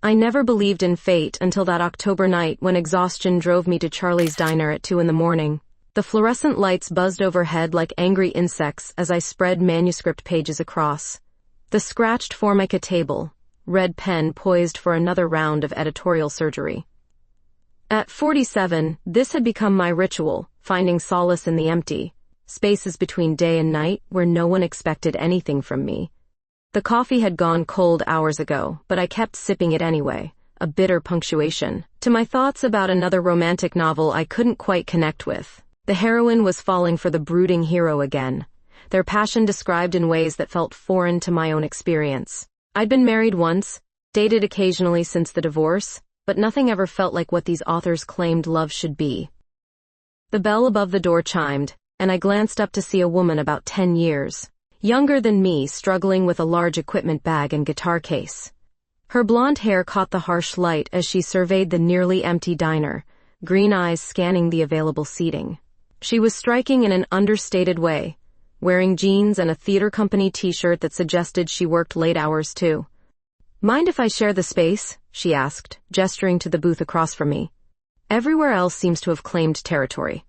I never believed in fate until that October night when exhaustion drove me to Charlie's diner at 2 in the morning. The fluorescent lights buzzed overhead like angry insects as I spread manuscript pages across. The scratched Formica table, red pen poised for another round of editorial surgery. At 47, this had become my ritual, finding solace in the empty spaces between day and night where no one expected anything from me. The coffee had gone cold hours ago, but I kept sipping it anyway, a bitter punctuation to my thoughts about another romantic novel I couldn't quite connect with. The heroine was falling for the brooding hero again, their passion described in ways that felt foreign to my own experience. I'd been married once, dated occasionally since the divorce, but nothing ever felt like what these authors claimed love should be. The bell above the door chimed, and I glanced up to see a woman about 10 years younger than me, struggling with a large equipment bag and guitar case. Her blonde hair caught the harsh light as she surveyed the nearly empty diner, green eyes scanning the available seating. She was striking in an understated way, wearing jeans and a theater company t-shirt that suggested she worked late hours too. "Mind if I share the space?" she asked, gesturing to the booth across from me. Everywhere else seems to have claimed territory.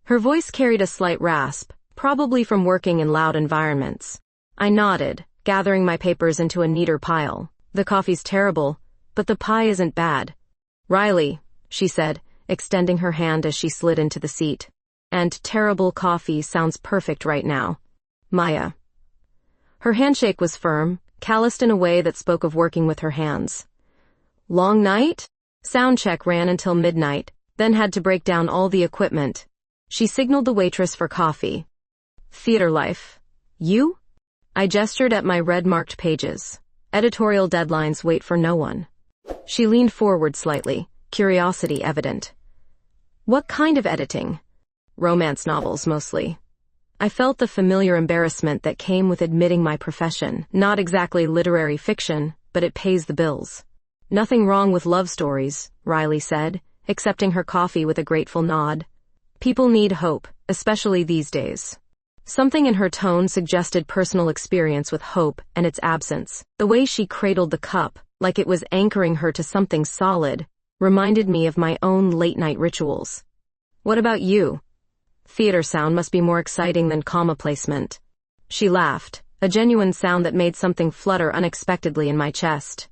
Her voice carried a slight rasp, probably from working in loud environments. I nodded, gathering my papers into a neater pile. "The coffee's terrible, but the pie isn't bad." "Riley," she said, extending her hand as she slid into the seat. "And terrible coffee sounds perfect right now. Maya." Her handshake was firm, calloused in a way that spoke of working with her hands. "Long night?" Sound check ran until midnight, then had to break down all the equipment. She signaled the waitress for coffee. "Theater life. You?" I gestured at my red-marked pages. "Editorial deadlines wait for no one." She leaned forward slightly, curiosity evident. "What kind of editing?" "Romance novels, mostly." I felt the familiar embarrassment that came with admitting my profession. Not exactly literary fiction, but it pays the bills. "Nothing wrong with love stories," Riley said, accepting her coffee with a grateful nod. "People need hope, especially these days." Something in her tone suggested personal experience with hope and its absence. The way she cradled the cup, like it was anchoring her to something solid, reminded me of my own late-night rituals. "What about you?" "Theater sound must be more exciting than comma placement." She laughed, a genuine sound that made something flutter unexpectedly in my chest.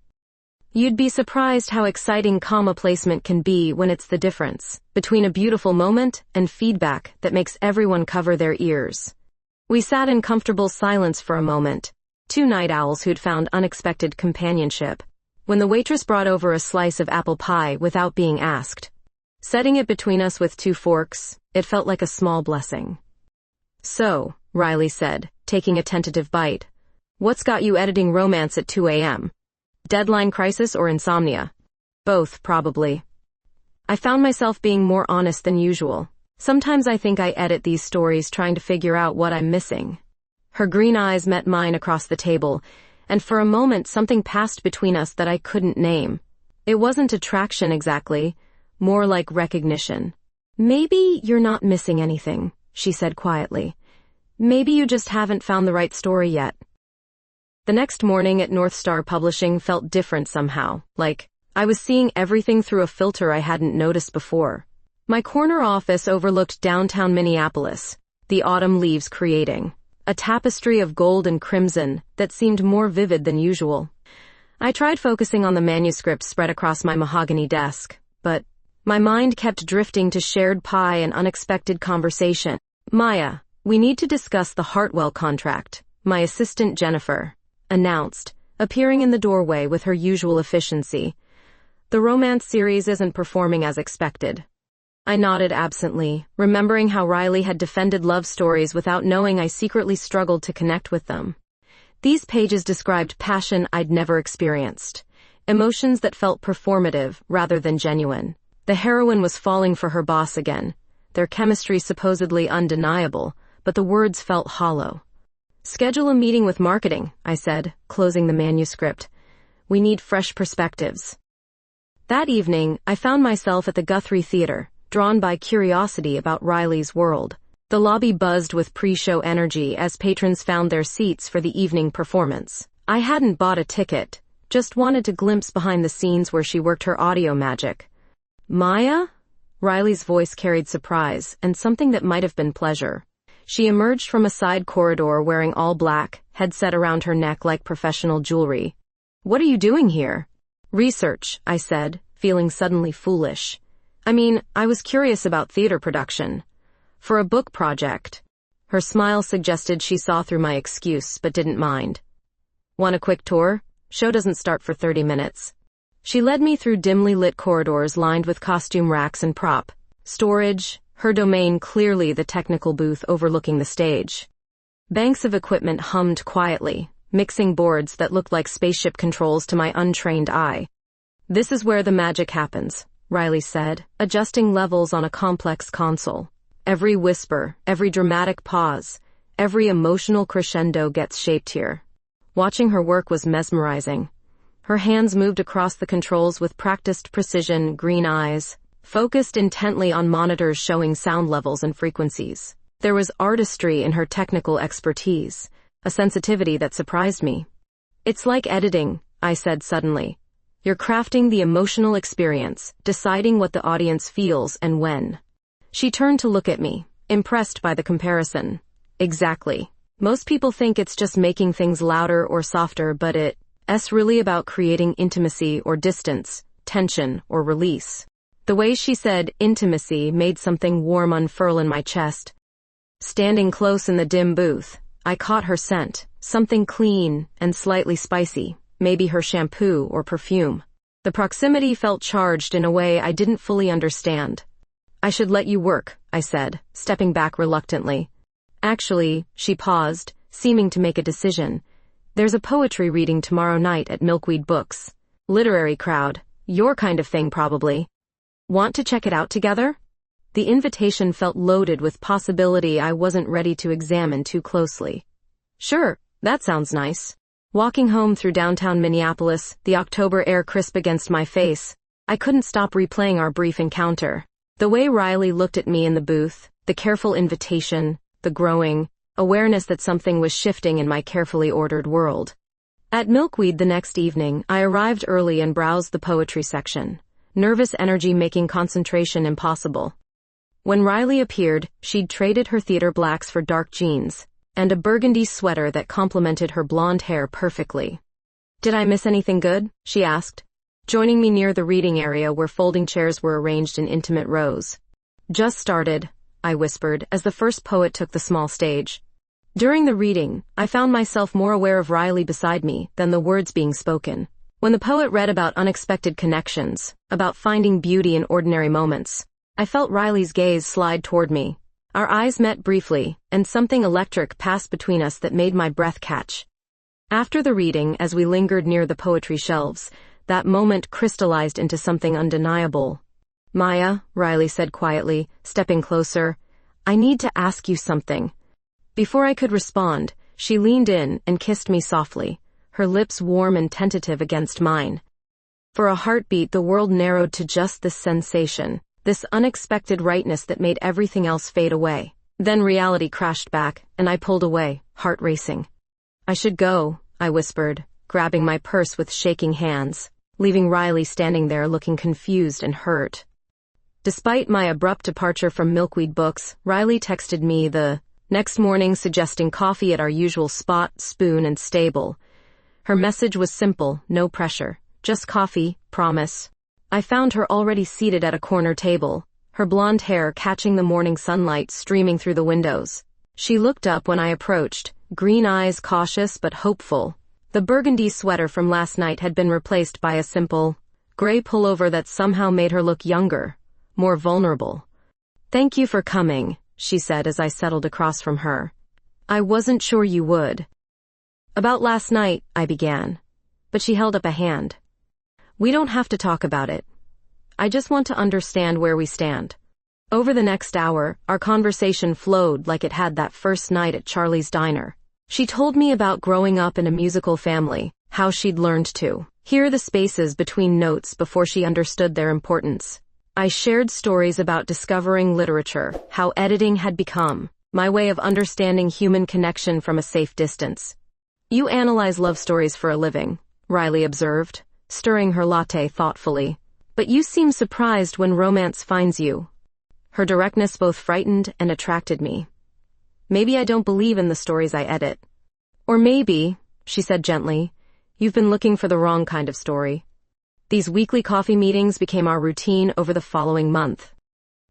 "You'd be surprised how exciting comma placement can be when it's the difference between a beautiful moment and feedback that makes everyone cover their ears." We sat in comfortable silence for a moment, two night owls who'd found unexpected companionship, when the waitress brought over a slice of apple pie without being asked. Setting it between us with 2 forks, it felt like a small blessing. "So," Riley said, taking a tentative bite, "what's got you editing romance at 2 a.m.? Deadline crisis or insomnia?" "Both, probably." I found myself being more honest than usual. Sometimes I think I edit these stories trying to figure out what I'm missing. Her green eyes met mine across the table, and for a moment something passed between us that I couldn't name. It wasn't attraction exactly, more like recognition. "Maybe you're not missing anything," she said quietly. "Maybe you just haven't found the right story yet." The next morning at North Star Publishing felt different somehow, like I was seeing everything through a filter I hadn't noticed before. My corner office overlooked downtown Minneapolis, the autumn leaves creating a tapestry of gold and crimson that seemed more vivid than usual. I tried focusing on the manuscripts spread across my mahogany desk, but my mind kept drifting to shared pie and unexpected conversation. "Maya, we need to discuss the Hartwell contract," my assistant Jennifer announced, appearing in the doorway with her usual efficiency. "The romance series isn't performing as expected." I nodded absently, remembering how Riley had defended love stories without knowing I secretly struggled to connect with them. These pages described passion I'd never experienced, emotions that felt performative rather than genuine. The heroine was falling for her boss again, their chemistry supposedly undeniable, but the words felt hollow. "Schedule a meeting with marketing," I said, closing the manuscript. "We need fresh perspectives." That evening, I found myself at the Guthrie Theater, drawn by curiosity about Riley's world. The lobby buzzed with pre-show energy as patrons found their seats for the evening performance. I hadn't bought a ticket, Just wanted to glimpse behind the scenes where she worked her audio magic. Maya? Riley's voice carried surprise, and something that might have been pleasure. She emerged from a side corridor wearing all black, headset around her neck like professional jewelry. What are you doing here? Research, I said, feeling suddenly foolish. I was curious about theater production. For a book project. Her smile suggested she saw through my excuse, but didn't mind. Want a quick tour? Show doesn't start for 30 minutes. She led me through dimly lit corridors lined with costume racks and prop storage, her domain clearly the technical booth overlooking the stage. Banks of equipment hummed quietly, mixing boards that looked like spaceship controls to my untrained eye. This is where the magic happens, Riley said, adjusting levels on a complex console. Every whisper, every dramatic pause, every emotional crescendo gets shaped here. Watching her work was mesmerizing. Her hands moved across the controls with practiced precision, green eyes, focused intently on monitors showing sound levels and frequencies. There was artistry in her technical expertise, a sensitivity that surprised me. It's like editing, I said suddenly. You're crafting the emotional experience, deciding what the audience feels and when. She turned to look at me, impressed by the comparison. Exactly. Most people think it's just making things louder or softer, but it's really about creating intimacy or distance, tension or release. The way she said intimacy made something warm unfurl in my chest. Standing close in the dim booth, I caught her scent, something clean and slightly spicy, maybe her shampoo or perfume. The proximity felt charged in a way I didn't fully understand. I should let you work, I said, stepping back reluctantly. Actually, she paused, seeming to make a decision. There's a poetry reading tomorrow night at Milkweed Books. Literary crowd. Your kind of thing, probably. Want to check it out together? The invitation felt loaded with possibility I wasn't ready to examine too closely. Sure, that sounds nice. Walking home through downtown Minneapolis, the October air crisp against my face, I couldn't stop replaying our brief encounter. The way Riley looked at me in the booth, the careful invitation, the growing awareness that something was shifting in my carefully ordered world. At Milkweed the next evening, I arrived early and browsed the poetry section, nervous energy making concentration impossible. When Riley appeared, she'd traded her theater blacks for dark jeans, and a burgundy sweater that complemented her blonde hair perfectly. Did I miss anything good? She asked, joining me near the reading area where folding chairs were arranged in intimate rows. Just started, I whispered, as the first poet took the small stage. During the reading, I found myself more aware of Riley beside me than the words being spoken. When the poet read about unexpected connections, about finding beauty in ordinary moments, I felt Riley's gaze slide toward me. Our eyes met briefly, and something electric passed between us that made my breath catch. After the reading, as we lingered near the poetry shelves, that moment crystallized into something undeniable. Maya, Riley said quietly, stepping closer, I need to ask you something. Before I could respond, she leaned in and kissed me softly, her lips warm and tentative against mine. For a heartbeat, the world narrowed to just this sensation, this unexpected rightness that made everything else fade away. Then reality crashed back, and I pulled away, heart racing. I should go, I whispered, grabbing my purse with shaking hands, leaving Riley standing there looking confused and hurt. Despite my abrupt departure from Milkweed Books, Riley texted me the next morning suggesting coffee at our usual spot, Spoon and Stable. Her message was simple, no pressure. Just coffee, promise. I found her already seated at a corner table, her blonde hair catching the morning sunlight streaming through the windows. She looked up when I approached, green eyes cautious but hopeful. The burgundy sweater from last night had been replaced by a simple, gray pullover that somehow made her look younger, more vulnerable. Thank you for coming, she said as I settled across from her. I wasn't sure you would. About last night, I began, but she held up a hand. We don't have to talk about it. I just want to understand where we stand. Over the next hour, our conversation flowed like it had that first night at Charlie's diner. She told me about growing up in a musical family, how she'd learned to hear the spaces between notes before she understood their importance. I shared stories about discovering literature, how editing had become my way of understanding human connection from a safe distance. You analyze love stories for a living, Riley observed, stirring her latte thoughtfully. "But you seem surprised when romance finds you." Her directness both frightened and attracted me. "Maybe I don't believe in the stories I edit. Or maybe," she said gently, "you've been looking for the wrong kind of story." These weekly coffee meetings became our routine over the following month.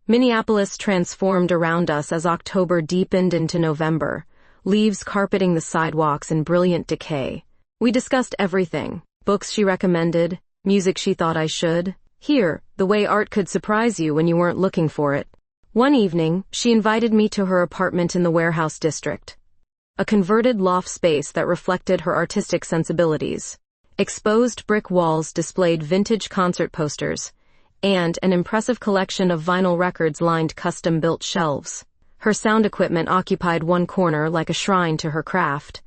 Minneapolis transformed around us as October deepened into November, leaves carpeting the sidewalks in brilliant decay. We discussed everything: books she recommended, music she thought I should hear, the way art could surprise you when you weren't looking for it. One evening, she invited me to her apartment in the warehouse district, a converted loft space that reflected her artistic sensibilities. Exposed brick walls displayed vintage concert posters, and an impressive collection of vinyl records lined custom-built shelves. Her sound equipment occupied one corner like a shrine to her craft.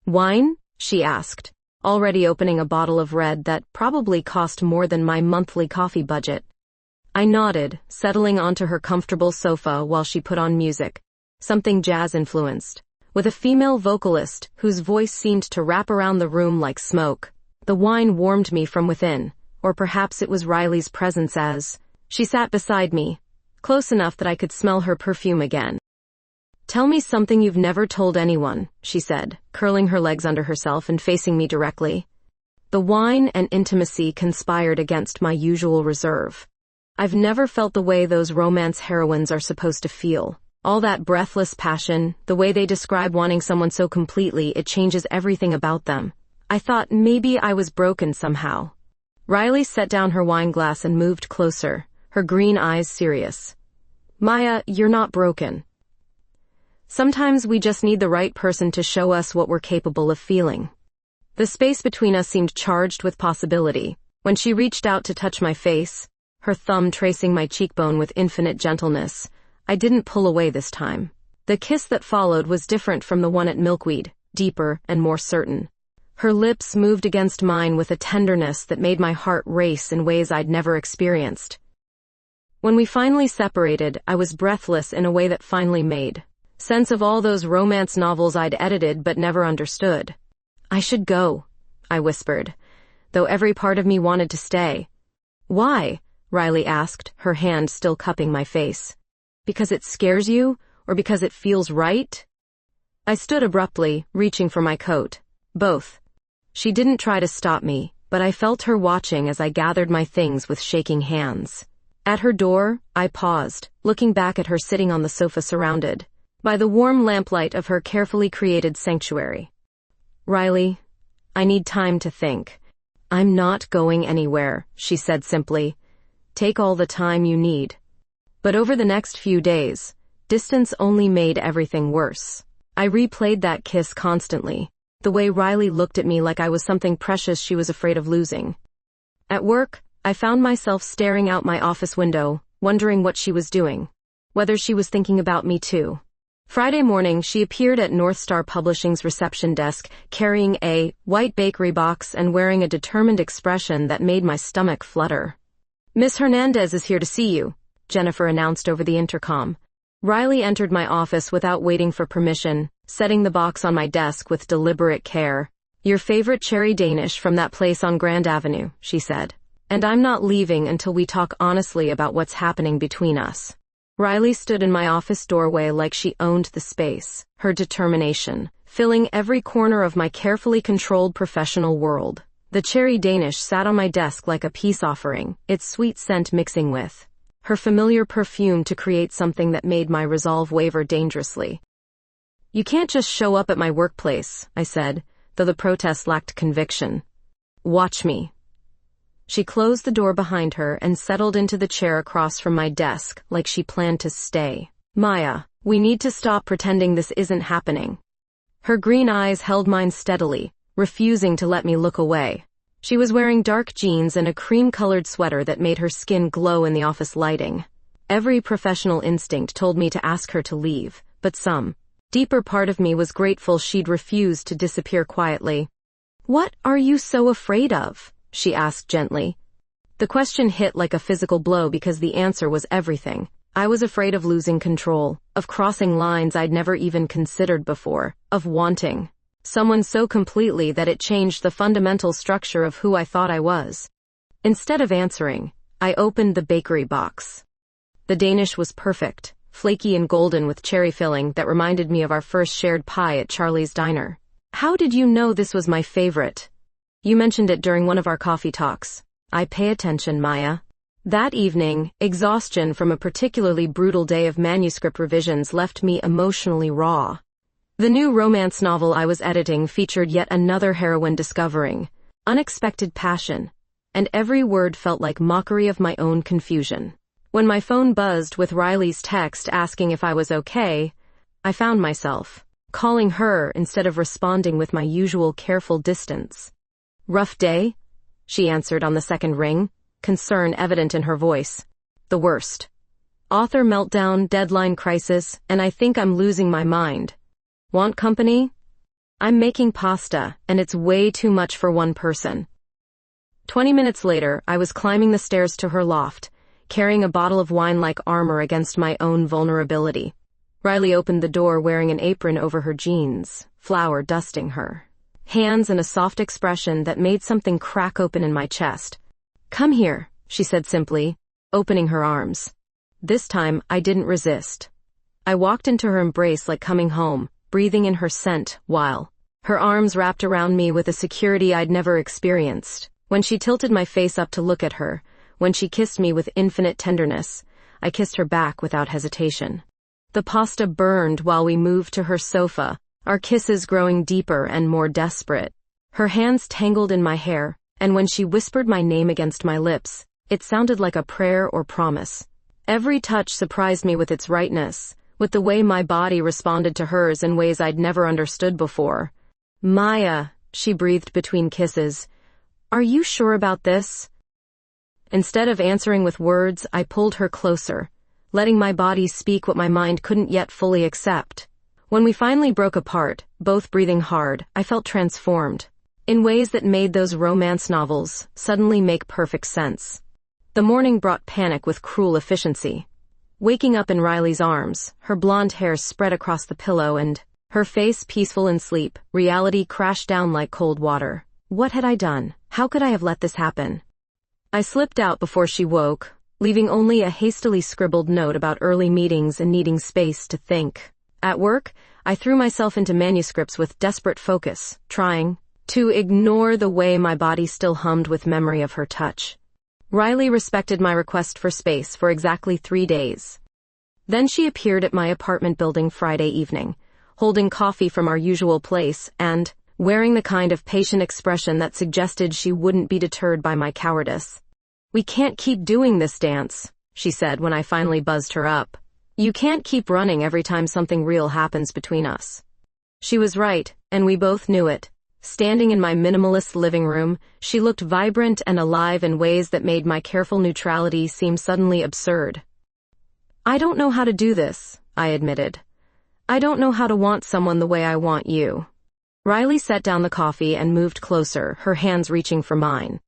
"Wine?" she asked, already opening a bottle of red that probably cost more than my monthly coffee budget. I nodded, settling onto her comfortable sofa while she put on music, something jazz-influenced, with a female vocalist whose voice seemed to wrap around the room like smoke. The wine warmed me from within, or perhaps it was Riley's presence as she sat beside me, close enough that I could smell her perfume again. "Tell me something you've never told anyone," she said, curling her legs under herself and facing me directly. The wine and intimacy conspired against my usual reserve. I've never felt the way those romance heroines are supposed to feel. All that breathless passion, the way they describe wanting someone so completely it changes everything about them. I thought maybe I was broken somehow. Riley set down her wine glass and moved closer, her green eyes serious. "Maya, you're not broken. Sometimes we just need the right person to show us what we're capable of feeling." The space between us seemed charged with possibility. When she reached out to touch my face, her thumb tracing my cheekbone with infinite gentleness, I didn't pull away this time. The kiss that followed was different from the one at Milkweed, deeper and more certain. Her lips moved against mine with a tenderness that made my heart race in ways I'd never experienced. When we finally separated, I was breathless in a way that finally made sense of all those romance novels I'd edited but never understood. "I should go," I whispered, though every part of me wanted to stay. "Why?" Riley asked, her hand still cupping my face. "Because it scares you, or because it feels right?" I stood abruptly, reaching for my coat. "Both." She didn't try to stop me, but I felt her watching as I gathered my things with shaking hands. At her door, I paused, looking back at her sitting on the sofa surrounded by the warm lamplight of her carefully created sanctuary. "Riley, I need time to think." "I'm not going anywhere," she said simply. "Take all the time you need." But over the next few days, distance only made everything worse. I replayed that kiss constantly, the way Riley looked at me like I was something precious she was afraid of losing. At work, I found myself staring out my office window, wondering what she was doing, whether she was thinking about me too. Friday morning, she appeared at North Star Publishing's reception desk, carrying a white bakery box and wearing a determined expression that made my stomach flutter. "Miss Hernandez is here to see you," Jennifer announced over the intercom. Riley entered my office without waiting for permission, setting the box on my desk with deliberate care. "Your favorite cherry Danish from that place on Grand Avenue," she said. "And I'm not leaving until we talk honestly about what's happening between us." Riley stood in my office doorway like she owned the space, her determination filling every corner of my carefully controlled professional world. The cherry Danish sat on my desk like a peace offering, its sweet scent mixing with her familiar perfume to create something that made my resolve waver dangerously. "You can't just show up at my workplace," I said, though the protest lacked conviction. "Watch me." She closed the door behind her and settled into the chair across from my desk like she planned to stay. "Maya, we need to stop pretending this isn't happening." Her green eyes held mine steadily, refusing to let me look away. She was wearing dark jeans and a cream-colored sweater that made her skin glow in the office lighting. Every professional instinct told me to ask her to leave, but some deeper part of me was grateful she'd refused to disappear quietly. "What are you so afraid of?" she asked gently. The question hit like a physical blow because the answer was everything. I was afraid of losing control, of crossing lines I'd never even considered before, of wanting Someone so completely that it changed the fundamental structure of who I thought I was. Instead of answering, I opened the bakery box. The Danish was perfect, flaky and golden with cherry filling that reminded me of our first shared pie at Charlie's Diner. How did you know this was my favorite? You mentioned it during one of our coffee talks. I pay attention, Maya. That evening, exhaustion from a particularly brutal day of manuscript revisions left me emotionally raw. The new romance novel I was editing featured yet another heroine discovering unexpected passion, and every word felt like mockery of my own confusion. When my phone buzzed with Riley's text asking if I was okay, I found myself calling her instead of responding with my usual careful distance. Rough day? She answered on the second ring, concern evident in her voice. The worst. Author meltdown, deadline crisis, and I think I'm losing my mind. Want company? I'm making pasta, and it's way too much for one person. 20 minutes later, I was climbing the stairs to her loft, carrying a bottle of wine like armor against my own vulnerability. Riley opened the door wearing an apron over her jeans, flour dusting her hands and a soft expression that made something crack open in my chest. Come here, she said simply, opening her arms. This time, I didn't resist. I walked into her embrace like coming home, breathing in her scent while her arms wrapped around me with a security I'd never experienced. When she tilted my face up to look at her, when she kissed me with infinite tenderness, I kissed her back without hesitation. The pasta burned while we moved to her sofa, our kisses growing deeper and more desperate. Her hands tangled in my hair, and when she whispered my name against my lips, it sounded like a prayer or promise. Every touch surprised me with its rightness, with the way my body responded to hers in ways I'd never understood before. Maya, she breathed between kisses. Are you sure about this? Instead of answering with words, I pulled her closer, letting my body speak what my mind couldn't yet fully accept. When we finally broke apart, both breathing hard, I felt transformed, in ways that made those romance novels suddenly make perfect sense. The morning brought panic with cruel efficiency. Waking up in Riley's arms, her blonde hair spread across the pillow and her face peaceful in sleep, reality crashed down like cold water. What had I done? How could I have let this happen? I slipped out before she woke, leaving only a hastily scribbled note about early meetings and needing space to think. At work, I threw myself into manuscripts with desperate focus, trying to ignore the way my body still hummed with memory of her touch. Riley respected my request for space for exactly 3 days. Then she appeared at my apartment building Friday evening, holding coffee from our usual place and wearing the kind of patient expression that suggested she wouldn't be deterred by my cowardice. We can't keep doing this dance, she said when I finally buzzed her up. You can't keep running every time something real happens between us. She was right, and we both knew it. Standing in my minimalist living room, she looked vibrant and alive in ways that made my careful neutrality seem suddenly absurd. I don't know how to do this, I admitted. I don't know how to want someone the way I want you. Riley set down the coffee and moved closer, her hands reaching for mine.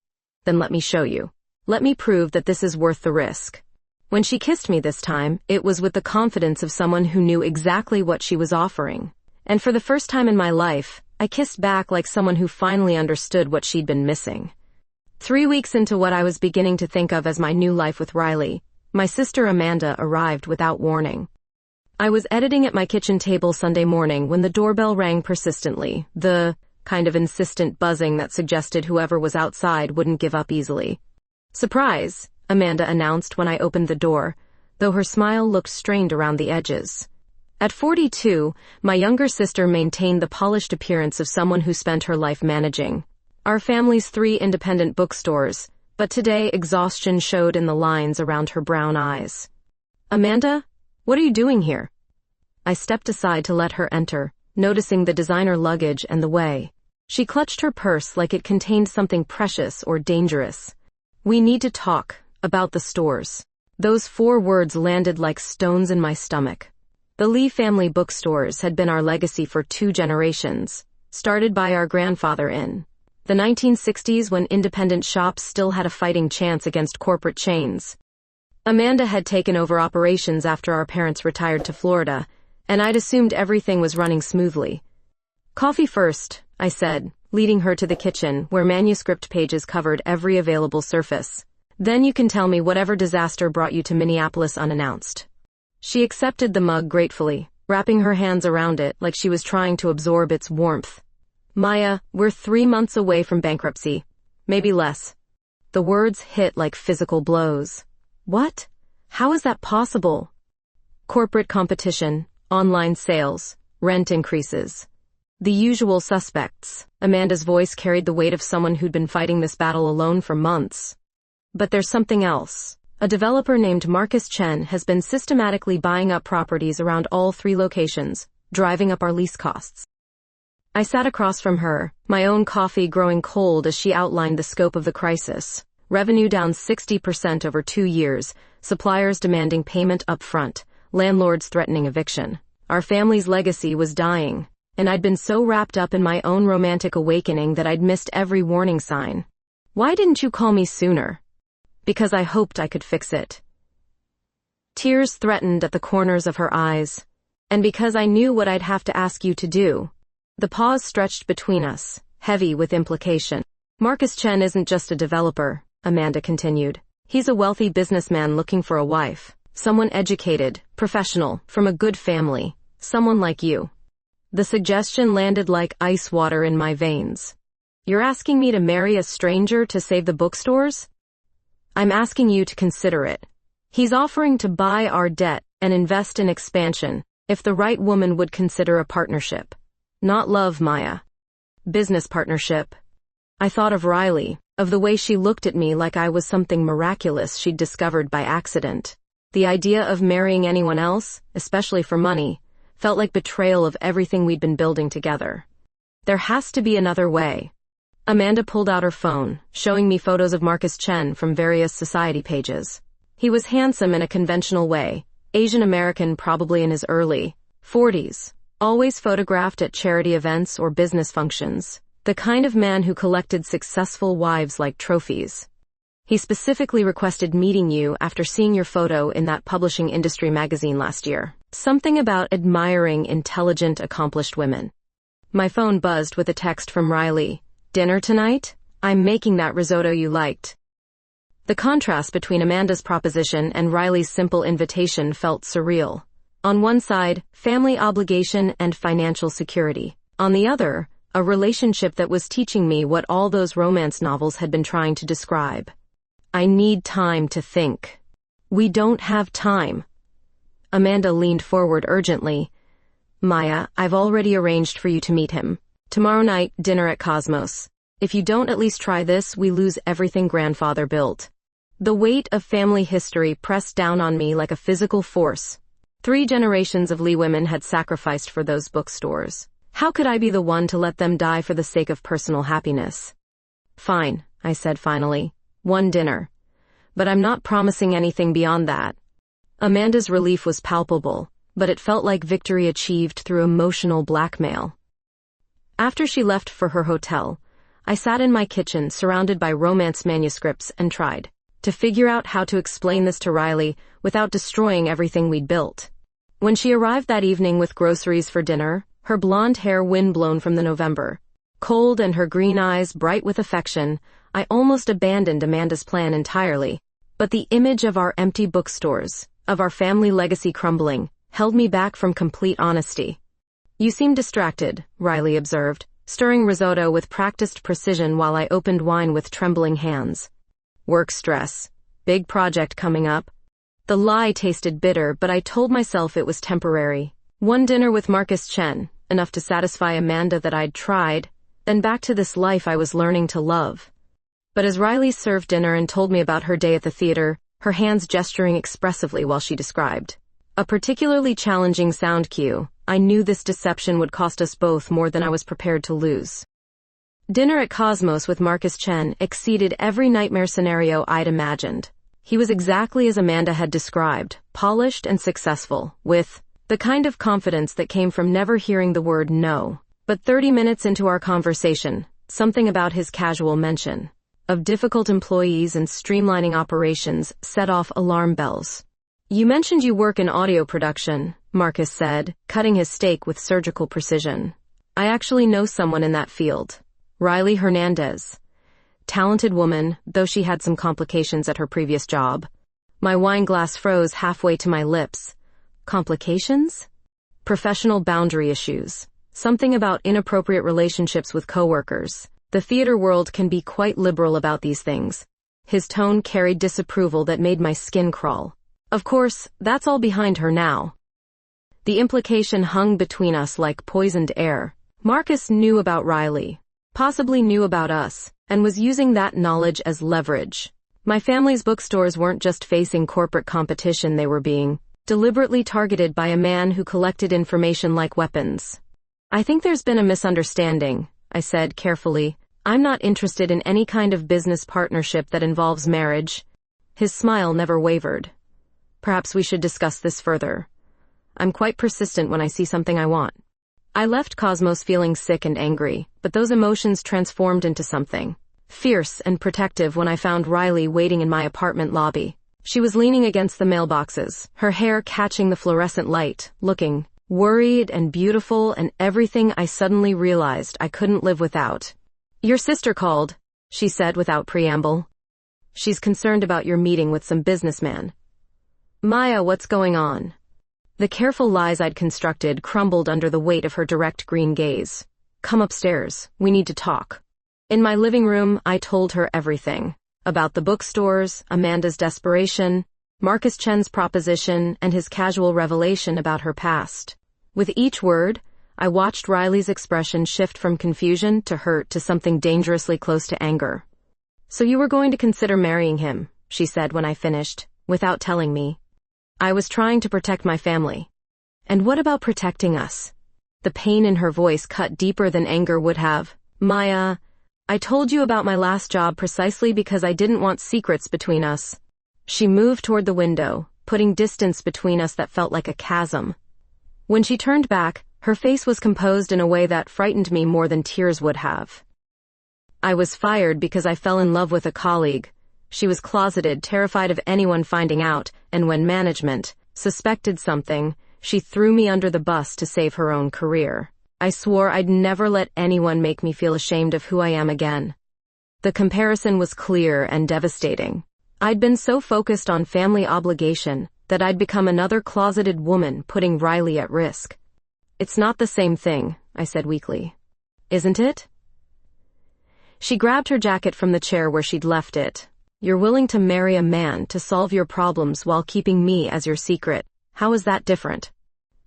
Then let me show you. Let me prove that this is worth the risk. When she kissed me this time, it was with the confidence of someone who knew exactly what she was offering. And for the first time in my life, I kissed back like someone who finally understood what she'd been missing. 3 weeks into what I was beginning to think of as my new life with Riley, my sister Amanda arrived without warning. I was editing at my kitchen table Sunday morning when the doorbell rang persistently, the kind of insistent buzzing that suggested whoever was outside wouldn't give up easily. Surprise, Amanda announced when I opened the door, though her smile looked strained around the edges. At 42, my younger sister maintained the polished appearance of someone who spent her life managing our family's 3 independent bookstores, but today exhaustion showed in the lines around her brown eyes. Amanda, what are you doing here? I stepped aside to let her enter, noticing the designer luggage and the way she clutched her purse like it contained something precious or dangerous. We need to talk about the stores. Those 4 words landed like stones in my stomach. The Lee family bookstores had been our legacy for 2 generations, started by our grandfather in the 1960s when independent shops still had a fighting chance against corporate chains. Amanda had taken over operations after our parents retired to Florida, and I'd assumed everything was running smoothly. Coffee first, I said, leading her to the kitchen where manuscript pages covered every available surface. Then you can tell me whatever disaster brought you to Minneapolis unannounced. She accepted the mug gratefully, wrapping her hands around it like she was trying to absorb its warmth. Maya, we're 3 months away from bankruptcy. Maybe less. The words hit like physical blows. What? How is that possible? Corporate competition, online sales, rent increases. The usual suspects. Amanda's voice carried the weight of someone who'd been fighting this battle alone for months. But there's something else. A developer named Marcus Chen has been systematically buying up properties around all 3 locations, driving up our lease costs. I sat across from her, my own coffee growing cold as she outlined the scope of the crisis. Revenue down 60% over 2 years, suppliers demanding payment up front, landlords threatening eviction. Our family's legacy was dying, and I'd been so wrapped up in my own romantic awakening that I'd missed every warning sign. Why didn't you call me sooner? Because I hoped I could fix it. Tears threatened at the corners of her eyes, and because I knew what I'd have to ask you to do. The pause stretched between us, heavy with implication. Marcus Chen isn't just a developer, Amanda continued. He's a wealthy businessman looking for a wife, someone educated, professional, from a good family, someone like you. The suggestion landed like ice water in my veins. You're asking me to marry a stranger to save the bookstores? I'm asking you to consider it. He's offering to buy our debt and invest in expansion, if the right woman would consider a partnership. Not love, Maya. Business partnership. I thought of Riley, of the way she looked at me like I was something miraculous she'd discovered by accident. The idea of marrying anyone else, especially for money, felt like betrayal of everything we'd been building together. There has to be another way. Amanda pulled out her phone, showing me photos of Marcus Chen from various society pages. He was handsome in a conventional way, Asian American probably in his early 40s, always photographed at charity events or business functions, the kind of man who collected successful wives like trophies. He specifically requested meeting you after seeing your photo in that publishing industry magazine last year. Something about admiring intelligent, accomplished women. My phone buzzed with a text from Riley. Dinner tonight? I'm making that risotto you liked. The contrast between Amanda's proposition and Riley's simple invitation felt surreal. On one side, family obligation and financial security. On the other, a relationship that was teaching me what all those romance novels had been trying to describe. I need time to think. We don't have time. Amanda leaned forward urgently. Maya, I've already arranged for you to meet him. Tomorrow night, dinner at Cosmos. If you don't at least try this, we lose everything grandfather built. The weight of family history pressed down on me like a physical force. 3 generations of Lee women had sacrificed for those bookstores. How could I be the one to let them die for the sake of personal happiness? Fine, I said finally. 1 dinner. But I'm not promising anything beyond that. Amanda's relief was palpable, but it felt like victory achieved through emotional blackmail. After she left for her hotel, I sat in my kitchen surrounded by romance manuscripts and tried to figure out how to explain this to Riley without destroying everything we'd built. When she arrived that evening with groceries for dinner, her blonde hair windblown from the November, cold and her green eyes bright with affection, I almost abandoned Amanda's plan entirely. But the image of our empty bookstores, of our family legacy crumbling, held me back from complete honesty. You seem distracted, Riley observed, stirring risotto with practiced precision while I opened wine with trembling hands. Work stress. Big project coming up. The lie tasted bitter, but I told myself it was temporary. 1 dinner with Marcus Chen, enough to satisfy Amanda that I'd tried, then back to this life I was learning to love. But as Riley served dinner and told me about her day at the theater, her hands gesturing expressively while she described a particularly challenging sound cue, I knew this deception would cost us both more than I was prepared to lose. Dinner at Cosmos with Marcus Chen exceeded every nightmare scenario I'd imagined. He was exactly as Amanda had described, polished and successful, with the kind of confidence that came from never hearing the word no. But 30 minutes into our conversation, something about his casual mention of difficult employees and streamlining operations set off alarm bells. You mentioned you work in audio production, Marcus said, cutting his steak with surgical precision. I actually know someone in that field. Riley Hernandez. Talented woman, though she had some complications at her previous job. My wine glass froze halfway to my lips. Complications? Professional boundary issues. Something about inappropriate relationships with coworkers. The theater world can be quite liberal about these things. His tone carried disapproval that made my skin crawl. Of course, that's all behind her now. The implication hung between us like poisoned air. Marcus knew about Riley, possibly knew about us, and was using that knowledge as leverage. My family's bookstores weren't just facing corporate competition, they were being deliberately targeted by a man who collected information like weapons. I think there's been a misunderstanding, I said carefully. I'm not interested in any kind of business partnership that involves marriage. His smile never wavered. Perhaps we should discuss this further. I'm quite persistent when I see something I want. I left Cosmos feeling sick and angry, but those emotions transformed into something fierce and protective when I found Riley waiting in my apartment lobby. She was leaning against the mailboxes, her hair catching the fluorescent light, looking worried and beautiful and everything I suddenly realized I couldn't live without. Your sister called, she said without preamble. She's concerned about your meeting with some businessman. Maya, what's going on? The careful lies I'd constructed crumbled under the weight of her direct green gaze. Come upstairs, we need to talk. In my living room, I told her everything. About the bookstores, Amanda's desperation, Marcus Chen's proposition, and his casual revelation about her past. With each word, I watched Riley's expression shift from confusion to hurt to something dangerously close to anger. So you were going to consider marrying him, she said when I finished, without telling me. I was trying to protect my family. And what about protecting us? The pain in her voice cut deeper than anger would have. Maya, I told you about my last job precisely because I didn't want secrets between us. She moved toward the window, putting distance between us that felt like a chasm. When she turned back, her face was composed in a way that frightened me more than tears would have. I was fired because I fell in love with a colleague. She was closeted, terrified of anyone finding out, and when management suspected something, she threw me under the bus to save her own career. I swore I'd never let anyone make me feel ashamed of who I am again. The comparison was clear and devastating. I'd been so focused on family obligation that I'd become another closeted woman putting Riley at risk. It's not the same thing, I said weakly. Isn't it? She grabbed her jacket from the chair where she'd left it. You're willing to marry a man to solve your problems while keeping me as your secret. How is that different?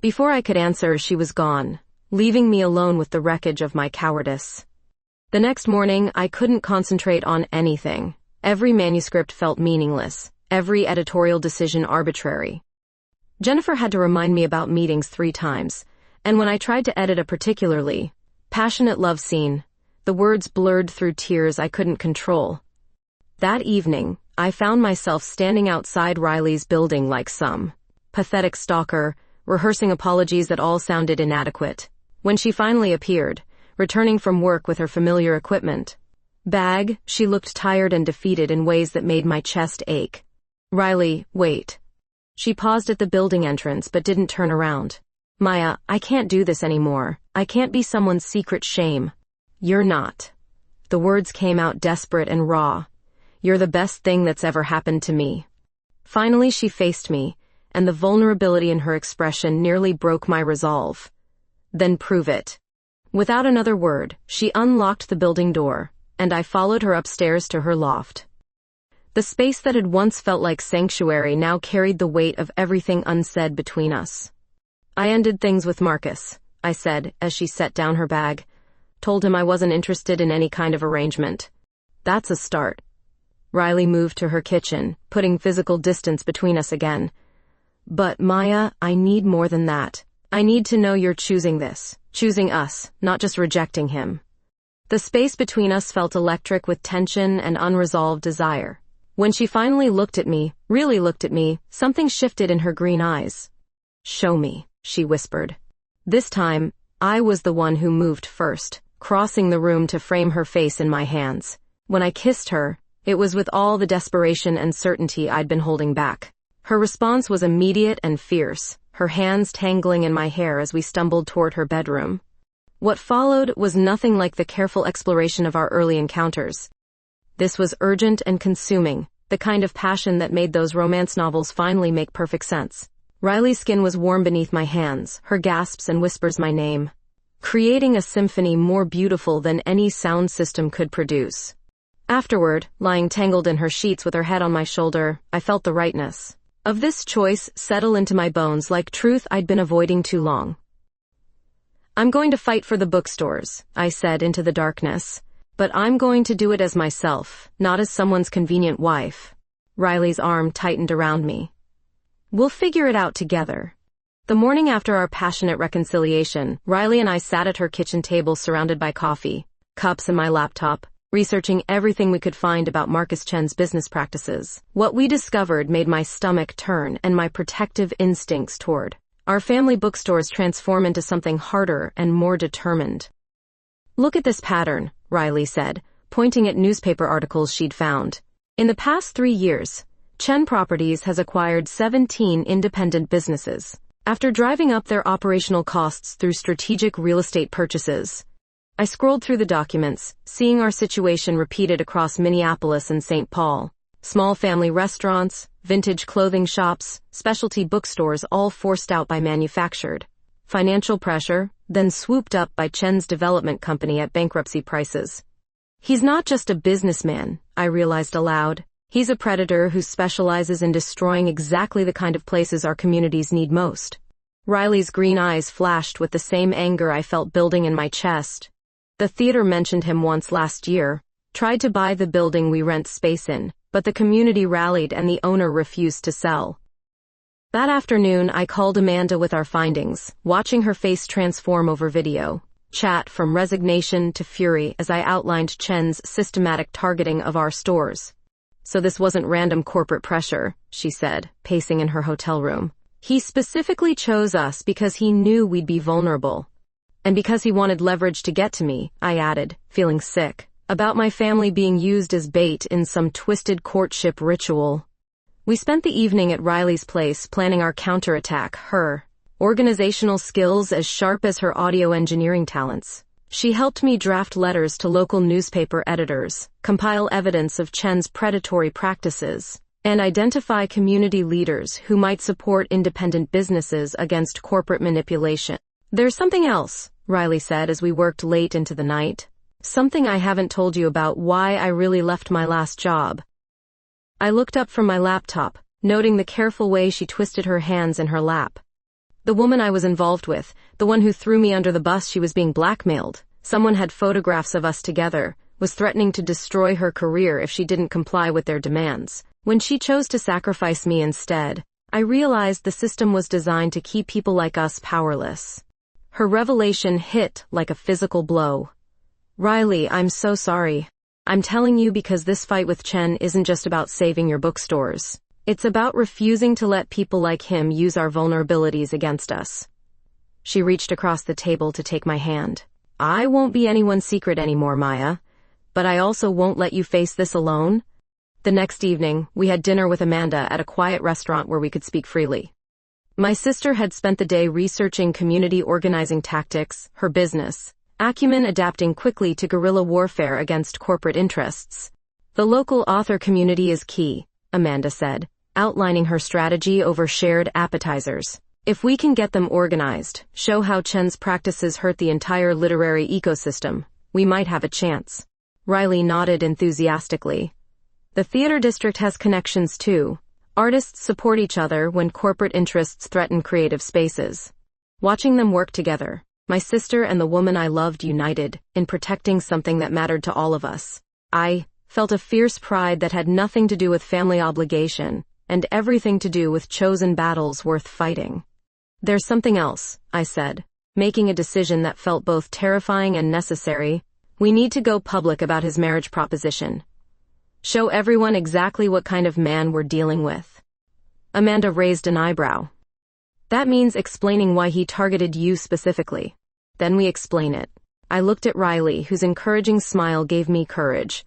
Before I could answer, she was gone, leaving me alone with the wreckage of my cowardice. The next morning, I couldn't concentrate on anything. Every manuscript felt meaningless, every editorial decision arbitrary. Jennifer had to remind me about meetings 3 times, and when I tried to edit a particularly passionate love scene, the words blurred through tears I couldn't control. That evening, I found myself standing outside Riley's building like some pathetic stalker, rehearsing apologies that all sounded inadequate. When she finally appeared, returning from work with her familiar equipment bag, she looked tired and defeated in ways that made my chest ache. Riley, wait. She paused at the building entrance but didn't turn around. Maya, I can't do this anymore. I can't be someone's secret shame. You're not. The words came out desperate and raw. You're the best thing that's ever happened to me. Finally, she faced me, and the vulnerability in her expression nearly broke my resolve. Then prove it. Without another word, she unlocked the building door, and I followed her upstairs to her loft. The space that had once felt like sanctuary now carried the weight of everything unsaid between us. I ended things with Marcus, I said as she set down her bag. Told him I wasn't interested in any kind of arrangement. That's a start. Riley moved to her kitchen, putting physical distance between us again. But Maya, I need more than that. I need to know you're choosing this, choosing us, not just rejecting him. The space between us felt electric with tension and unresolved desire. When she finally looked at me, really looked at me, something shifted in her green eyes. Show me, she whispered. This time, I was the one who moved first, crossing the room to frame her face in my hands. When I kissed her, it was with all the desperation and certainty I'd been holding back. Her response was immediate and fierce, her hands tangling in my hair as we stumbled toward her bedroom. What followed was nothing like the careful exploration of our early encounters. This was urgent and consuming, the kind of passion that made those romance novels finally make perfect sense. Riley's skin was warm beneath my hands, her gasps and whispers my name, creating a symphony more beautiful than any sound system could produce. Afterward, lying tangled in her sheets with her head on my shoulder, I felt the rightness of this choice settle into my bones like truth I'd been avoiding too long. I'm going to fight for the bookstores, I said into the darkness, but I'm going to do it as myself, not as someone's convenient wife. Riley's arm tightened around me. We'll figure it out together. The morning after our passionate reconciliation, Riley and I sat at her kitchen table surrounded by coffee, cups and my laptop, researching everything we could find about Marcus Chen's business practices. What we discovered made my stomach turn and my protective instincts toward our family bookstores transform into something harder and more determined. Look at this pattern, Riley said, pointing at newspaper articles she'd found. In the past 3 years, Chen Properties has acquired 17 independent businesses. After driving up their operational costs through strategic real estate purchases, I scrolled through the documents, seeing our situation repeated across Minneapolis and St. Paul. Small family restaurants, vintage clothing shops, specialty bookstores all forced out by manufactured financial pressure, then swooped up by Chen's development company at bankruptcy prices. He's not just a businessman, I realized aloud. He's a predator who specializes in destroying exactly the kind of places our communities need most. Riley's green eyes flashed with the same anger I felt building in my chest. The theater mentioned him once last year, tried to buy the building we rent space in, but the community rallied and the owner refused to sell. That afternoon, I called Amanda with our findings, watching her face transform over video chat from resignation to fury as I outlined Chen's systematic targeting of our stores. So this wasn't random corporate pressure, she said, pacing in her hotel room. He specifically chose us because he knew we'd be vulnerable. And because he wanted leverage to get to me, I added, feeling sick about my family being used as bait in some twisted courtship ritual. We spent the evening at Riley's place planning our counterattack, her organizational skills as sharp as her audio engineering talents. She helped me draft letters to local newspaper editors, compile evidence of Chen's predatory practices, and identify community leaders who might support independent businesses against corporate manipulation. There's something else, Riley said as we worked late into the night. Something I haven't told you about why I really left my last job. I looked up from my laptop, noting the careful way she twisted her hands in her lap. The woman I was involved with, the one who threw me under the bus, she was being blackmailed. Someone had photographs of us together, was threatening to destroy her career if she didn't comply with their demands. When she chose to sacrifice me instead, I realized the system was designed to keep people like us powerless. Her revelation hit like a physical blow. Riley, I'm so sorry. I'm telling you because this fight with Chen isn't just about saving your bookstores. It's about refusing to let people like him use our vulnerabilities against us. She reached across the table to take my hand. I won't be anyone's secret anymore, Maya. But I also won't let you face this alone. The next evening, we had dinner with Amanda at a quiet restaurant where we could speak freely. My sister had spent the day researching community organizing tactics, her business acumen adapting quickly to guerrilla warfare against corporate interests. The local author community is key, Amanda said, outlining her strategy over shared appetizers. If we can get them organized, show how Chen's practices hurt the entire literary ecosystem, we might have a chance. Riley nodded enthusiastically. The theater district has connections too. Artists support each other when corporate interests threaten creative spaces. Watching them work together, my sister and the woman I loved united in protecting something that mattered to all of us. I felt a fierce pride that had nothing to do with family obligation and everything to do with chosen battles worth fighting. There's something else, I said, making a decision that felt both terrifying and necessary. We need to go public about his marriage proposition. Show everyone exactly what kind of man we're dealing with. Amanda raised an eyebrow. That means explaining why he targeted you specifically. Then we explain it. I looked at Riley, whose encouraging smile gave me courage.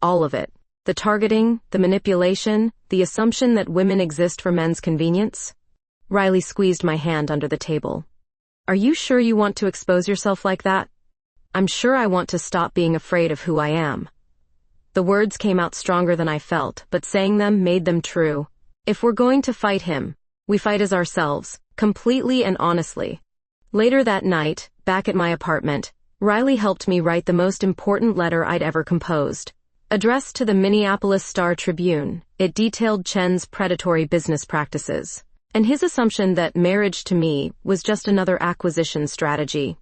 All of it. The targeting, the manipulation, the assumption that women exist for men's convenience. Riley squeezed my hand under the table. Are you sure you want to expose yourself like that? I'm sure I want to stop being afraid of who I am. The words came out stronger than I felt, but saying them made them true. If we're going to fight him, we fight as ourselves, completely and honestly. Later that night, back at my apartment, Riley helped me write the most important letter I'd ever composed. Addressed to the Minneapolis Star-Tribune, it detailed Chen's predatory business practices, and his assumption that marriage to me was just another acquisition strategy.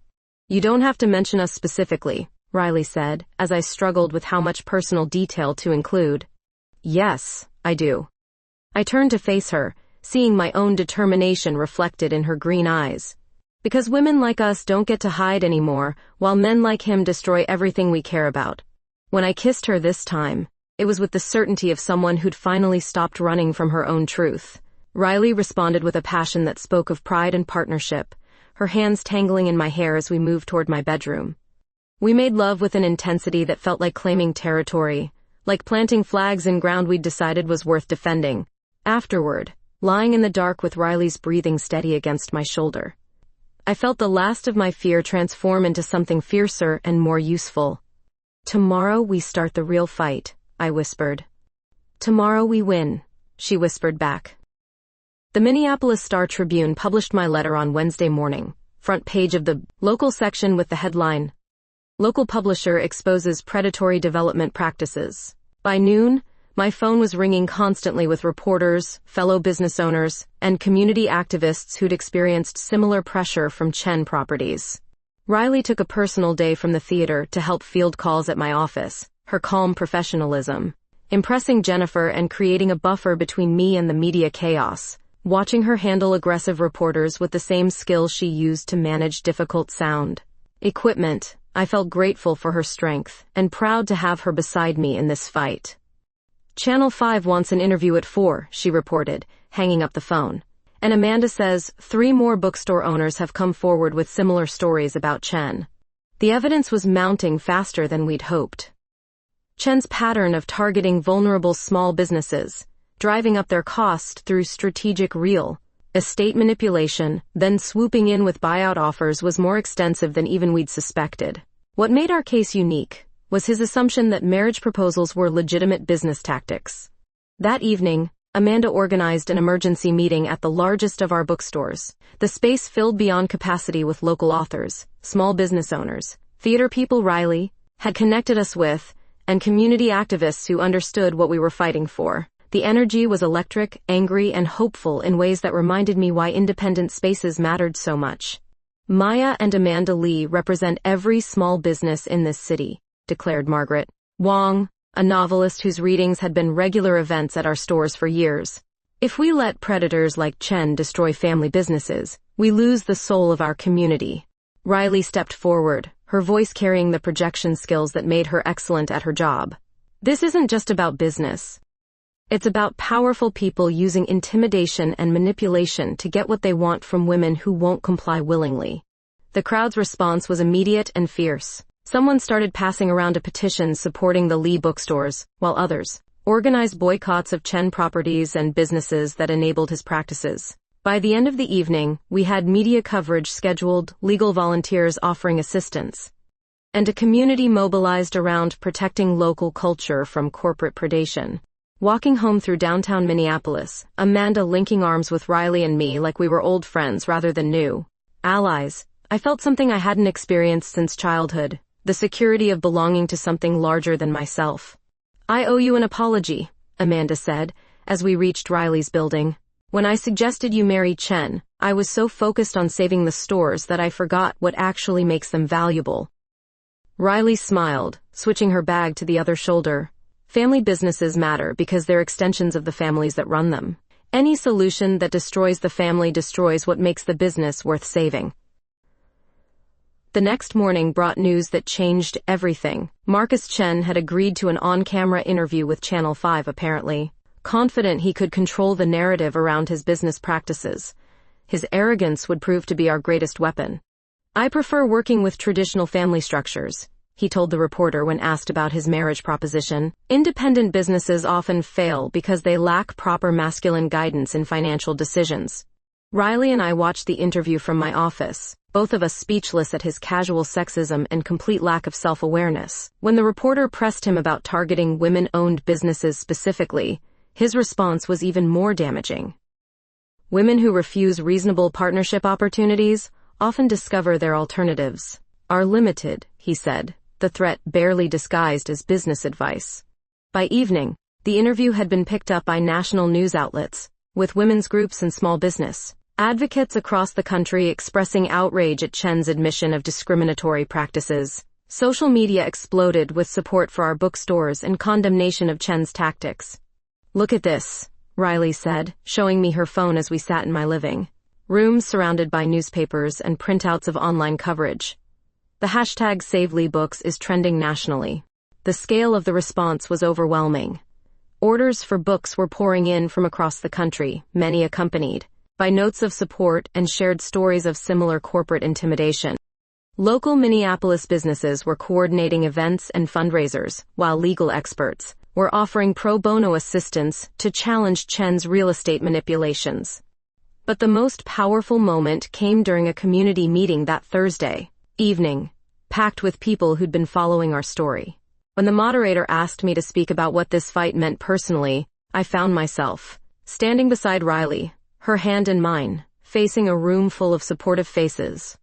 You don't have to mention us specifically, Riley said, as I struggled with how much personal detail to include. Yes, I do. I turned to face her, seeing my own determination reflected in her green eyes. Because women like us don't get to hide anymore, while men like him destroy everything we care about. When I kissed her this time, it was with the certainty of someone who'd finally stopped running from her own truth. Riley responded with a passion that spoke of pride and partnership, her hands tangling in my hair as we moved toward my bedroom. We made love with an intensity that felt like claiming territory, like planting flags in ground we'd decided was worth defending. Afterward, lying in the dark with Riley's breathing steady against my shoulder, I felt the last of my fear transform into something fiercer and more useful. Tomorrow we start the real fight, I whispered. Tomorrow we win, she whispered back. The Minneapolis Star-Tribune published my letter on Wednesday morning, front page of the local section with the headline, Local Publisher Exposes Predatory Development Practices. By noon, my phone was ringing constantly with reporters, fellow business owners, and community activists who'd experienced similar pressure from Chen properties. Riley took a personal day from the theater to help field calls at my office, her calm professionalism, impressing Jennifer and creating a buffer between me and the media chaos, watching her handle aggressive reporters with the same skill she used to manage difficult sound equipment. I felt grateful for her strength and proud to have her beside me in this fight. Channel 5 wants an interview at 4, she reported, hanging up the phone. And Amanda says 3 more bookstore owners have come forward with similar stories about Chen. The evidence was mounting faster than we'd hoped. Chen's pattern of targeting vulnerable small businesses, driving up their cost through strategic real estate manipulation, then swooping in with buyout offers was more extensive than even we'd suspected. What made our case unique was his assumption that marriage proposals were legitimate business tactics. That evening, Amanda organized an emergency meeting at the largest of our bookstores. The space filled beyond capacity with local authors, small business owners, theater people Riley had connected us with, and community activists who understood what we were fighting for. The energy was electric, angry, and hopeful in ways that reminded me why independent spaces mattered so much. Maya and Amanda Lee represent every small business in this city, declared Margaret Wong, a novelist whose readings had been regular events at our stores for years. If we let predators like Chen destroy family businesses, we lose the soul of our community. Riley stepped forward, her voice carrying the projection skills that made her excellent at her job. This isn't just about business. It's about powerful people using intimidation and manipulation to get what they want from women who won't comply willingly. The crowd's response was immediate and fierce. Someone started passing around a petition supporting the Lee bookstores, while others organized boycotts of Chen properties and businesses that enabled his practices. By the end of the evening, we had media coverage scheduled, legal volunteers offering assistance, and a community mobilized around protecting local culture from corporate predation. Walking home through downtown Minneapolis, Amanda linking arms with Riley and me like we were old friends rather than new allies, I felt something I hadn't experienced since childhood, the security of belonging to something larger than myself. I owe you an apology, Amanda said, as we reached Riley's building. When I suggested you marry Chen, I was so focused on saving the stores that I forgot what actually makes them valuable. Riley smiled, switching her bag to the other shoulder. Family businesses matter because they're extensions of the families that run them. Any solution that destroys the family destroys what makes the business worth saving. The next morning brought news that changed everything. Marcus Chen had agreed to an on-camera interview with Channel 5 apparently, confident he could control the narrative around his business practices. His arrogance would prove to be our greatest weapon. I prefer working with traditional family structures, he told the reporter when asked about his marriage proposition. Independent businesses often fail because they lack proper masculine guidance in financial decisions. Riley and I watched the interview from my office, both of us speechless at his casual sexism and complete lack of self-awareness. When the reporter pressed him about targeting women-owned businesses specifically, his response was even more damaging. Women who refuse reasonable partnership opportunities often discover their alternatives are limited, he said, the threat barely disguised as business advice. By evening, the interview had been picked up by national news outlets, with women's groups and small business advocates across the country expressing outrage at Chen's admission of discriminatory practices. Social media exploded with support for our bookstores and condemnation of Chen's tactics. "Look at this," Riley said, showing me her phone as we sat in my living room surrounded by newspapers and printouts of online coverage. The hashtag #SaveLeeBooks is trending nationally. The scale of the response was overwhelming. Orders for books were pouring in from across the country, many accompanied by notes of support and shared stories of similar corporate intimidation. Local Minneapolis businesses were coordinating events and fundraisers, while legal experts were offering pro bono assistance to challenge Chen's real estate manipulations. But the most powerful moment came during a community meeting that Thursday evening, packed with people who'd been following our story. When the moderator asked me to speak about what this fight meant personally, I found myself standing beside Riley, her hand in mine, facing a room full of supportive faces.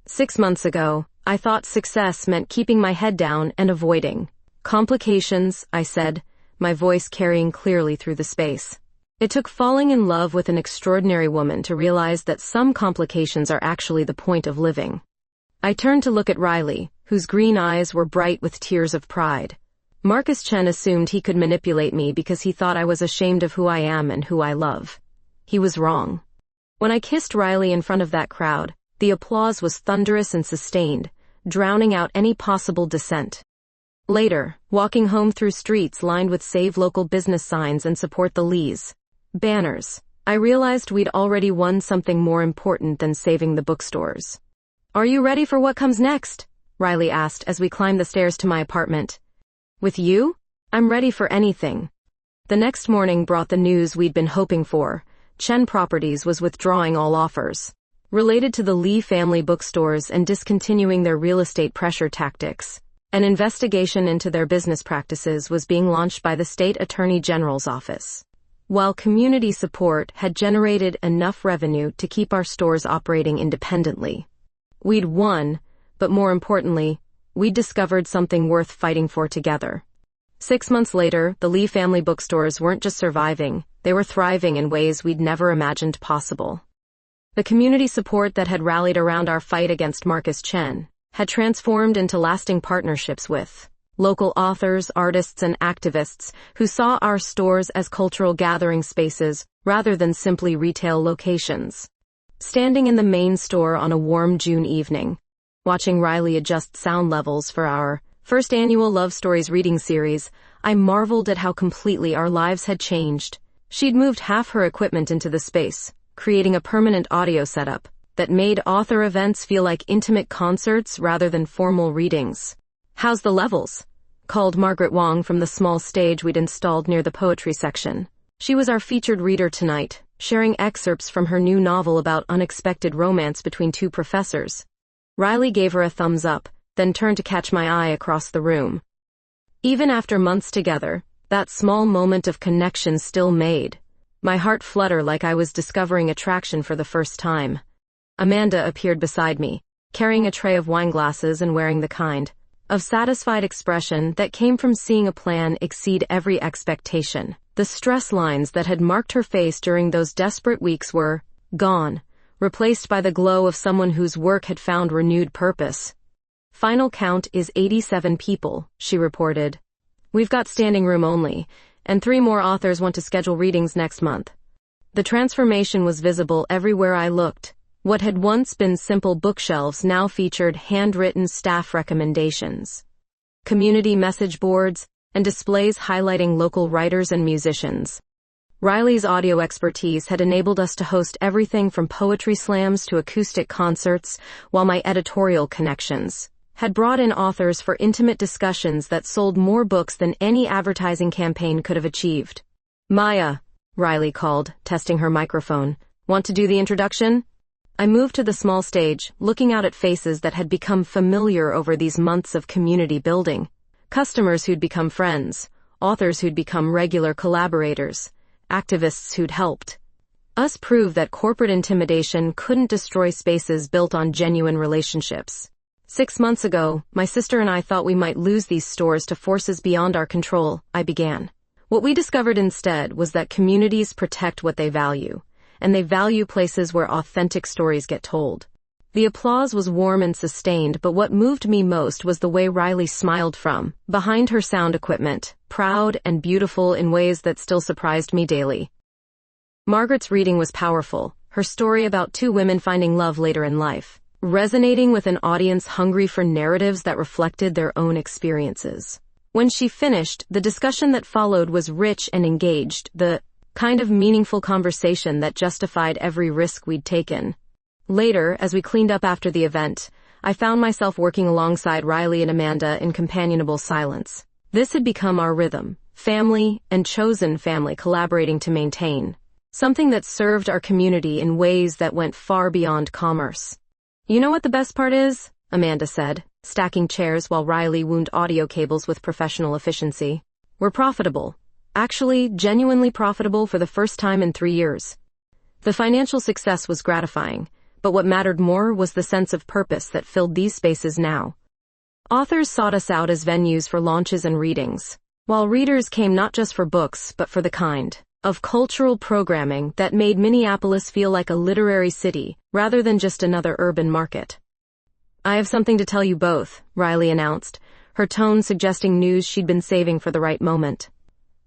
6 months ago, I thought success meant keeping my head down and avoiding complications, I said, my voice carrying clearly through the space. It took falling in love with an extraordinary woman to realize that some complications are actually the point of living. I turned to look at Riley, whose green eyes were bright with tears of pride. Marcus Chen assumed he could manipulate me because he thought I was ashamed of who I am and who I love. He was wrong. When I kissed Riley in front of that crowd, the applause was thunderous and sustained, drowning out any possible dissent. Later, walking home through streets lined with Save Local business signs and Support the Lees banners, I realized we'd already won something more important than saving the bookstores. "Are you ready for what comes next?" Riley asked as we climbed the stairs to my apartment. "With you? I'm ready for anything." The next morning brought the news we'd been hoping for. Chen Properties was withdrawing all offers related to the Lee family bookstores and discontinuing their real estate pressure tactics. An investigation into their business practices was being launched by the state attorney general's office. While community support had generated enough revenue to keep our stores operating independently, we'd won, but more importantly, we'd discovered something worth fighting for together. 6 months later, the Lee family bookstores weren't just surviving, they were thriving in ways we'd never imagined possible. The community support that had rallied around our fight against Marcus Chen had transformed into lasting partnerships with local authors, artists, and activists who saw our stores as cultural gathering spaces rather than simply retail locations. Standing in the main store on a warm June evening, watching Riley adjust sound levels for our first annual Love Stories reading series, I marveled at how completely our lives had changed. She'd moved half her equipment into the space, creating a permanent audio setup that made author events feel like intimate concerts rather than formal readings. "How's the levels?" called Margaret Wong from the small stage we'd installed near the poetry section. She was our featured reader tonight, sharing excerpts from her new novel about unexpected romance between two professors. Riley gave her a thumbs up, then turned to catch my eye across the room. Even after months together, that small moment of connection still made my heart flutter like I was discovering attraction for the first time. Amanda appeared beside me, carrying a tray of wine glasses and wearing the kind of satisfied expression that came from seeing a plan exceed every expectation. The stress lines that had marked her face during those desperate weeks were gone, replaced by the glow of someone whose work had found renewed purpose. "Final count is 87 people, she reported. "We've got standing room only, and 3 more authors want to schedule readings next month." The transformation was visible everywhere I looked. What had once been simple bookshelves now featured handwritten staff recommendations, community message boards, and displays highlighting local writers and musicians. Riley's audio expertise had enabled us to host everything from poetry slams to acoustic concerts, while my editorial connections had brought in authors for intimate discussions that sold more books than any advertising campaign could have achieved. "Maya," Riley called, testing her microphone. "Want to do the introduction?" I moved to the small stage, looking out at faces that had become familiar over these months of community building. Customers who'd become friends, authors who'd become regular collaborators, activists who'd helped us prove that corporate intimidation couldn't destroy spaces built on genuine relationships. 6 months ago, my sister and I thought we might lose these stores to forces beyond our control, I began. What we discovered instead was that communities protect what they value, and they value places where authentic stories get told. The applause was warm and sustained, but what moved me most was the way Riley smiled from behind her sound equipment, proud and beautiful in ways that still surprised me daily. Margaret's reading was powerful, her story about 2 women finding love later in life, resonating with an audience hungry for narratives that reflected their own experiences. When she finished, the discussion that followed was rich and engaged, the kind of meaningful conversation that justified every risk we'd taken. Later, as we cleaned up after the event, I found myself working alongside Riley and Amanda in companionable silence. This had become our rhythm, family and chosen family collaborating to maintain something that served our community in ways that went far beyond commerce. You know what the best part is? Amanda said, stacking chairs while Riley wound audio cables with professional efficiency. We're profitable. Actually, genuinely profitable for the first time in 3 years. The financial success was gratifying, but what mattered more was the sense of purpose that filled these spaces now. Authors sought us out as venues for launches and readings, while readers came not just for books but for the kind of cultural programming that made Minneapolis feel like a literary city rather than just another urban market. I have something to tell you both, Riley announced, her tone suggesting news she'd been saving for the right moment.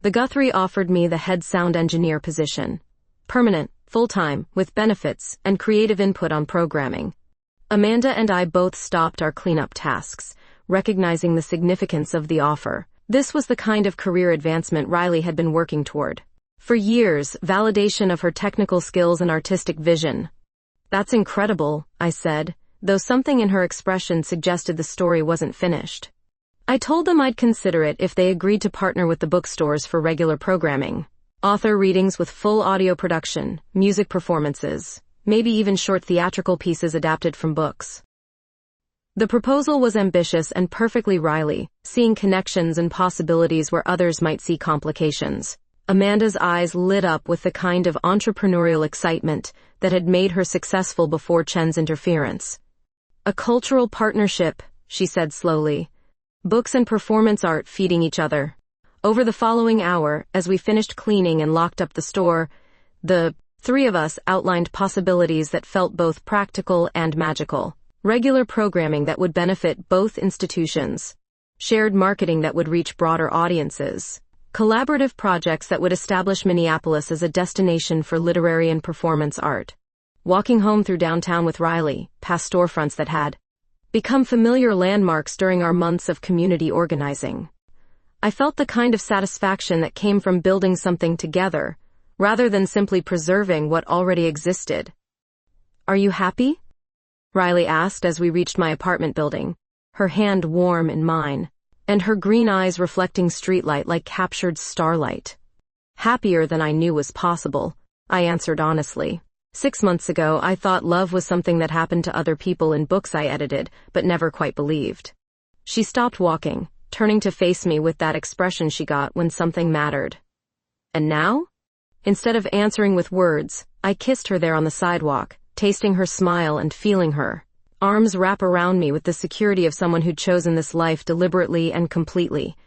The Guthrie offered me the head sound engineer position. Permanent, full-time, with benefits and creative input on programming. Amanda and I both stopped our cleanup tasks, recognizing the significance of the offer. This was the kind of career advancement Riley had been working toward. For years, validation of her technical skills and artistic vision. That's incredible, I said, though something in her expression suggested the story wasn't finished. I told them I'd consider it if they agreed to partner with the bookstores for regular programming. Author readings with full audio production, music performances, maybe even short theatrical pieces adapted from books. The proposal was ambitious and perfectly Riley, seeing connections and possibilities where others might see complications. Amanda's eyes lit up with the kind of entrepreneurial excitement that had made her successful before Chen's interference. A cultural partnership, she said slowly. Books and performance art feeding each other. Over the following hour, as we finished cleaning and locked up the store, the 3 of us outlined possibilities that felt both practical and magical. Regular programming that would benefit both institutions. Shared marketing that would reach broader audiences. Collaborative projects that would establish Minneapolis as a destination for literary and performance art. Walking home through downtown with Riley, past storefronts that had become familiar landmarks during our months of community organizing. I felt the kind of satisfaction that came from building something together, rather than simply preserving what already existed. Are you happy? Riley asked as we reached my apartment building, her hand warm in mine, and her green eyes reflecting streetlight like captured starlight. Happier than I knew was possible, I answered honestly. 6 months ago, I thought love was something that happened to other people in books I edited, but never quite believed. She stopped walking, turning to face me with that expression she got when something mattered. And now? Instead of answering with words, I kissed her there on the sidewalk, tasting her smile and feeling her arms wrap around me with the security of someone who'd chosen this life deliberately and completely.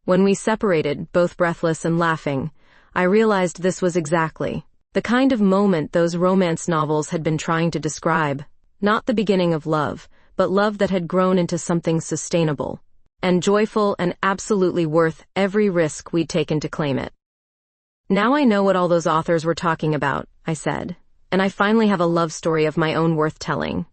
When we separated, both breathless and laughing, I realized this was exactly the kind of moment those romance novels had been trying to describe. Not the beginning of love, but love that had grown into something sustainable and joyful and absolutely worth every risk we'd taken to claim it. Now I know what all those authors were talking about, I said, and I finally have a love story of my own worth telling.